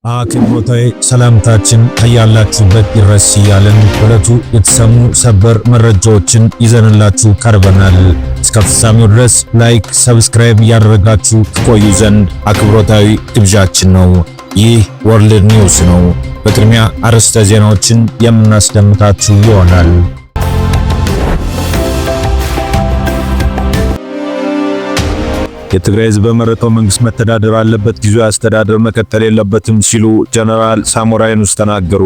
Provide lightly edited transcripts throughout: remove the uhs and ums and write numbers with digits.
አክብሮታዊ ሰላምታችን ያላችሁበት ይድረስ እያልን ሁለቱ የተሰሙ ሰበር መረጃዎችን ይዘንላችሁ ቀርበናል። እስከ ፍጻሜው ድረስ ላይክ፣ ሰብስክራይብ ያደረጋችሁ ትቆዩ ዘንድ አክብሮታዊ ግብዣችን ነው። ይህ ወርልድ ኒውስ ነው። በቅድሚያ አርዕስተ ዜናዎችን የምናስደምጣችሁ ይሆናል። የትግራይ ህዝብ በመረጠው መንግስት መተዳደር አለበት፣ ጊዜያዊ አስተዳደር መቀጠል የለበትም ሲሉ ጀነራል ሳሞራ የኑስ ተናገሩ።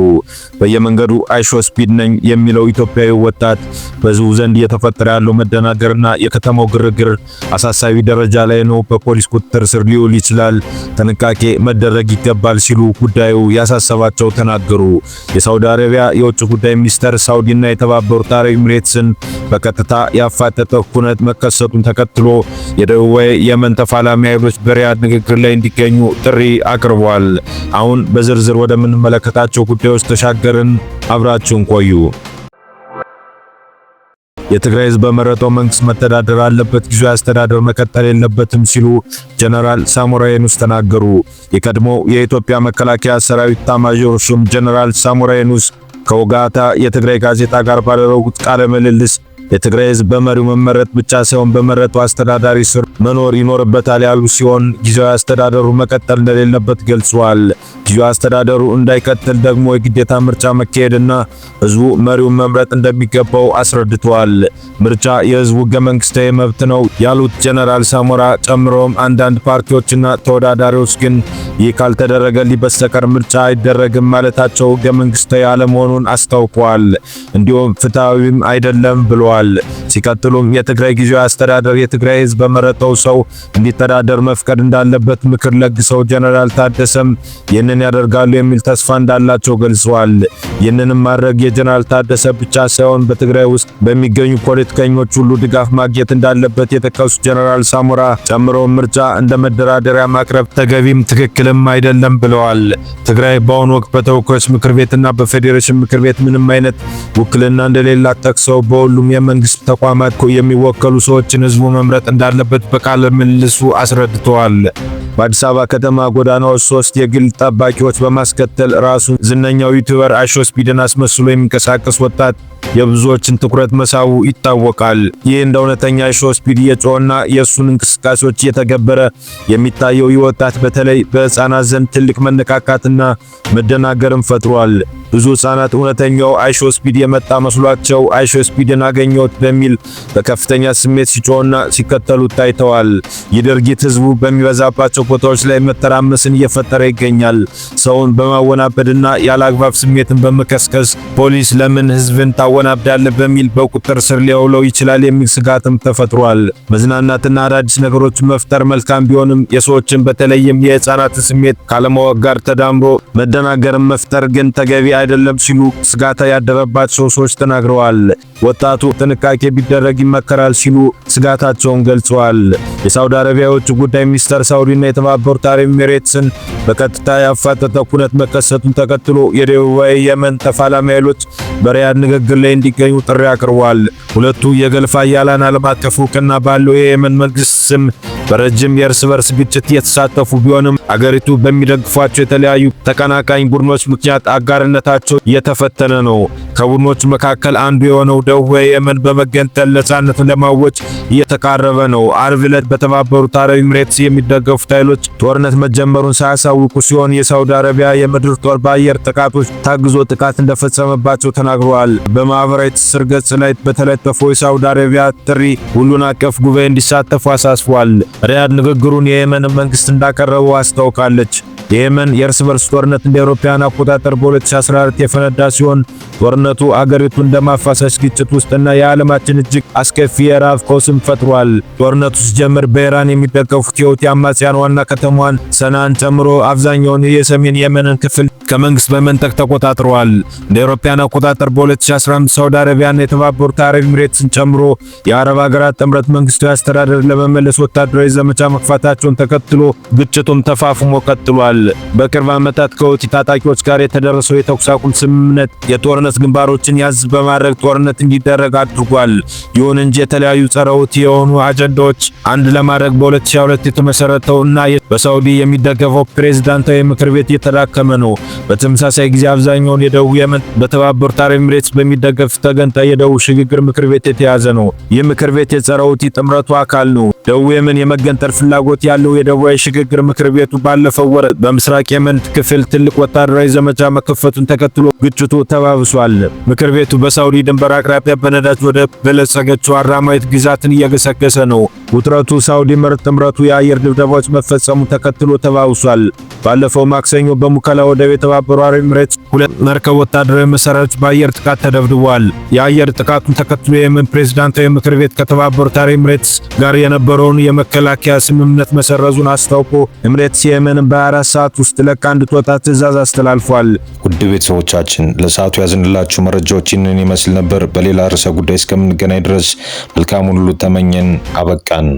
በየመንገዱ አይሾ ስፒድ ነኝ የሚለው ኢትዮጵያዊ ወጣት በህዝቡ ዘንድ እየተፈጠረ ያለው መደናገርና የከተማው ግርግር አሳሳቢ ደረጃ ላይ ነው፣ በፖሊስ ቁጥጥር ስር ሊውል ይችላል፣ ጥንቃቄ መደረግ ይገባል ሲሉ ጉዳዩ ያሳሰባቸው ተናገሩ። የሳውዲ አረቢያ የውጭ ጉዳይ ሚኒስተር ሳውዲና የተባበሩት አረብ ኤሚሬትስን በቀጥታ ያፋጠጠ ኩነት መከሰቱን ተከትሎ የደቡባዊ የመን ተፋላሚ ኃይሎች በሪያድ ንግግር ላይ እንዲገኙ ጥሪ አቅርበዋል። አሁን በዝርዝር ወደምንመለከታቸው ጉዳዮች ተሻገርን። አብራችሁን ቆዩ። የትግራይ ህዝብ በመረጠው መንግስት መተዳደር አለበት፣ ጊዜያዊ አስተዳደር መቀጠል የለበትም ሲሉ ጀነራል ሳሞራ የኑስ ተናገሩ። የቀድሞው የኢትዮጵያ መከላከያ ሰራዊት ኤታማዦር ሹም ጀነራል ሳሞራ የኑስ ከወጋታ የትግራይ ጋዜጣ ጋር ባደረጉት ቃለ ምልልስ የትግራይ ህዝብ በመሪው መመረጥ ብቻ ሳይሆን በመረጠው አስተዳዳሪ ስር መኖር ይኖርበታል ያሉ ሲሆን ጊዜያዊ አስተዳደሩ መቀጠል እንደሌለበት ገልጸዋል። ጊዜያዊ አስተዳደሩ እንዳይቀጥል ደግሞ የግዴታ ምርጫ መካሄድና ህዝቡ መሪውን መምረጥ እንደሚገባው አስረድተዋል። ምርጫ የህዝቡ ህገ መንግስታዊ መብት ነው ያሉት ጀነራል ሳሞራ ጨምሮም አንዳንድ ፓርቲዎችና ተወዳዳሪዎች ግን ይህ ካልተደረገልኝ በስተቀር ምርጫ አይደረግም ማለታቸው ህገ መንግስታዊ አለመሆኑን አስታውቀዋል። እንዲሁም ፍትሃዊም አይደለም ብለዋል። ሲቀጥሉም የትግራይ ጊዜያዊ አስተዳደር የትግራይ ህዝብ በመረጠው ሰው እንዲተዳደር መፍቀድ እንዳለበት ምክር ለግሰው ጀነራል ታደሰም ይህንን ያደርጋሉ የሚል ተስፋ እንዳላቸው ገልጸዋል። ይህንንም ማድረግ የጀነራል ታደሰ ብቻ ሳይሆን በትግራይ ውስጥ በሚገኙ ፖለቲከኞች ሁሉ ድጋፍ ማግኘት እንዳለበት የጠቀሱት ጀነራል ሳሞራ ጨምሮ ምርጫ እንደ መደራደሪያ ማቅረብ ተገቢም ትክክልም አይደለም ብለዋል። ትግራይ በአሁኑ ወቅት በተወካዮች ምክር ቤትና በፌዴሬሽን ምክር ቤት ምንም አይነት ውክልና እንደሌላት ጠቅሰው በሁሉም የመንግስት ተቋማት የሚወከሉ ሰዎችን ህዝቡ መምረጥ እንዳለበት በቃለ ምልልሱ አስረድተዋል። በአዲስ አበባ ከተማ ጎዳናዎች 3 የግል ጠባቂዎች በማስከተል ራሱን ዝነኛው ዩቲዩበር አይሾ ስፒድን አስመስሎ የሚንቀሳቀስ ወጣት የብዙዎችን ትኩረት መሳቡ ይታወቃል። ይህ እንደ እውነተኛ አይሾ ስፒድ የጮና የሱን እንቅስቃሴዎች እየተገበረ የሚታየው ይህ ወጣት በተለይ በህፃናት ዘንድ ትልቅ መነቃቃትና መደናገርን ፈጥሯል። ብዙ ህፃናት እውነተኛው አይሾ ስፒድ የመጣ መስሏቸው አይሾ ስፒድን አገኘሁት በሚል በከፍተኛ ስሜት ሲጮና ሲከተሉ ታይተዋል። ይህ ድርጊት ህዝቡ በሚበዛባቸው ቦታዎች ላይ መተራመስን እየፈጠረ ይገኛል። ሰውን በማወናበድና ያለአግባብ ስሜትን በመከስከስ ፖሊስ ለምን ህዝብን ታወናብዳለህ በሚል በቁጥጥር ስር ሊያውለው ይችላል የሚል ስጋትም ተፈጥሯል። መዝናናትና አዳዲስ ነገሮችን መፍጠር መልካም ቢሆንም የሰዎችን በተለይም የህፃናትን ስሜት ካለማወቅ ጋር ተዳምሮ መደናገርን መፍጠር ግን ተገቢ አይደለም ሲሉ ስጋት ያደረባቸው ሰዎች ተናግረዋል። ወጣቱ ጥንቃቄ ቢደረግ ይመከራል ሲሉ ስጋታቸውን ገልጸዋል። የሳውዲ አረቢያ የውጭ ጉዳይ ሚኒስተር ሳውዲና የተባበሩት አረብ ኤሚሬትስን በቀጥታ ያፋጠጠ ኩነት መከሰቱን ተከትሎ የደቡባዊ የመን ተፋላሚ ኃይሎች በሪያድ ንግግር ላይ እንዲገኙ ጥሪ አቅርበዋል። ሁለቱ የገልፍ ኃያላን ዓለም አቀፍ እውቅና ባለው የየመን መንግስት ስም በረጅም የእርስ በርስ ግጭት የተሳተፉ ቢሆንም አገሪቱ በሚደግፏቸው የተለያዩ ተቀናቃኝ ቡድኖች ምክንያት አጋርነታቸው እየተፈተነ ነው። ከቡድኖች መካከል አንዱ የሆነው ደቡባዊ የመን በመገንጠል ነፃነትን ለማወጅ እየተቃረበ ነው። አርብ ዕለት በተባበሩት አረብ ኤሚሬትስ የሚደገፉት ኃይሎች ጦርነት መጀመሩን ሳያሳውቁ ሲሆን የሳውዲ አረቢያ የምድር ጦር በአየር ጥቃቶች ታግዞ ጥቃት እንደፈጸመባቸው ተናግረዋል። በማህበራዊ ትስስር ገጽ ላይ በተለጠፈው የሳውዲ አረቢያ ጥሪ ሁሉን አቀፍ ጉባኤ እንዲሳተፉ አሳስቧል። ሪያድ ንግግሩን የየመን መንግስት እንዳቀረበው አስታውቃለች። የየመን የእርስ በርስ ጦርነት እንደ አውሮፓውያን አቆጣጠር በ2014 የፈነዳ ሲሆን ጦርነቱ አገሪቱን እንደማፋሰስ ግጭት ውስጥና የዓለማችን እጅግ አስከፊ የራብ ቀውስን ፈጥሯል። ጦርነቱ ሲጀምር በኢራን የሚደገፉት የሁቲ አማጽያን ዋና ከተማዋን ሰናን ጨምሮ አብዛኛውን የሰሜን የመንን ክፍል ከመንግስት በመንጠቅ ተቆጣጥረዋል። እንደ አውሮፓውያን አቆጣጠር በ2015 ሳውዲ አረቢያና የተባበሩት አረብ ኤሚሬትስን ጨምሮ የአረብ ሀገራት ጥምረት መንግስታዊ አስተዳደር ለመመለስ ወታደራዊ ዘመቻ መክፈታቸውን ተከትሎ ግጭቱም ተፋፍሞ ቀጥሏል። በቅርብ ዓመታት ከሁቲ ታጣቂዎች ጋር የተደረሰው የተኩስ አቁም ስምምነት የጦርነት ግንባሮችን ያዝ በማድረግ ጦርነት እንዲደረግ አድርጓል። ይሁን እንጂ የተለያዩ ጸረ ሁቲ የሆኑ አጀንዳዎች አንድ ለማድረግ በ2022 የተመሰረተው እና በሳውዲ የሚደገፈው ፕሬዝዳንታዊ ምክር ቤት እየተዳከመ ነው። በተመሳሳይ ጊዜ አብዛኛውን የደቡብ የመን በተባበሩት አረብ ኤሚሬትስ በሚደገፍ ተገንጣይ የደቡብ ሽግግር ምክር ቤት የተያዘ ነው። ይህ ምክር ቤት የጸረ ሁቲ ጥምረቱ አካል ነው። ደቡብ የመን የመገንጠል ፍላጎት ያለው የደቡባዊ ሽግግር ምክር ቤቱ ባለፈው ወር በምስራቅ የመን ክፍል ትልቅ ወታደራዊ ዘመቻ መከፈቱን ተከትሎ ግጭቱ ተባብሷል። ምክር ቤቱ በሳውዲ ድንበር አቅራቢያ በነዳጅ ወደ በለጸገችው አራማዊት ግዛትን እየገሰገሰ ነው። ውጥረቱ ሳውዲ መር ጥምረቱ የአየር ድብደባዎች መፈጸሙ ተከትሎ ተባብሷል። ባለፈው ማክሰኞ በሙከላ ወደብ የተባበሩት አረብ ኤሚሬትስ ሁለት መርከብ ወታደራዊ መሳሪያዎች በአየር ጥቃት ተደብድበዋል። የአየር ጥቃቱን ተከትሎ የየመን ፕሬዝዳንታዊ ምክር ቤት ከተባበሩት አረብ ኤሚሬትስ ጋር የነበረውን የመከላከያ ስምምነት መሰረዙን አስታውቆ ኤሚሬትስ የየመንን በ24 ሰዓት ውስጥ ለቃ እንድትወጣ ትዕዛዝ አስተላልፏል። ውድ ቤተሰቦቻችን ለሰዓቱ ያዝንላችሁ መረጃዎች ይህንን ይመስል ነበር። በሌላ ርዕሰ ጉዳይ እስከምንገናኝ ድረስ መልካሙን ሁሉ ተመኘን። አበቃን።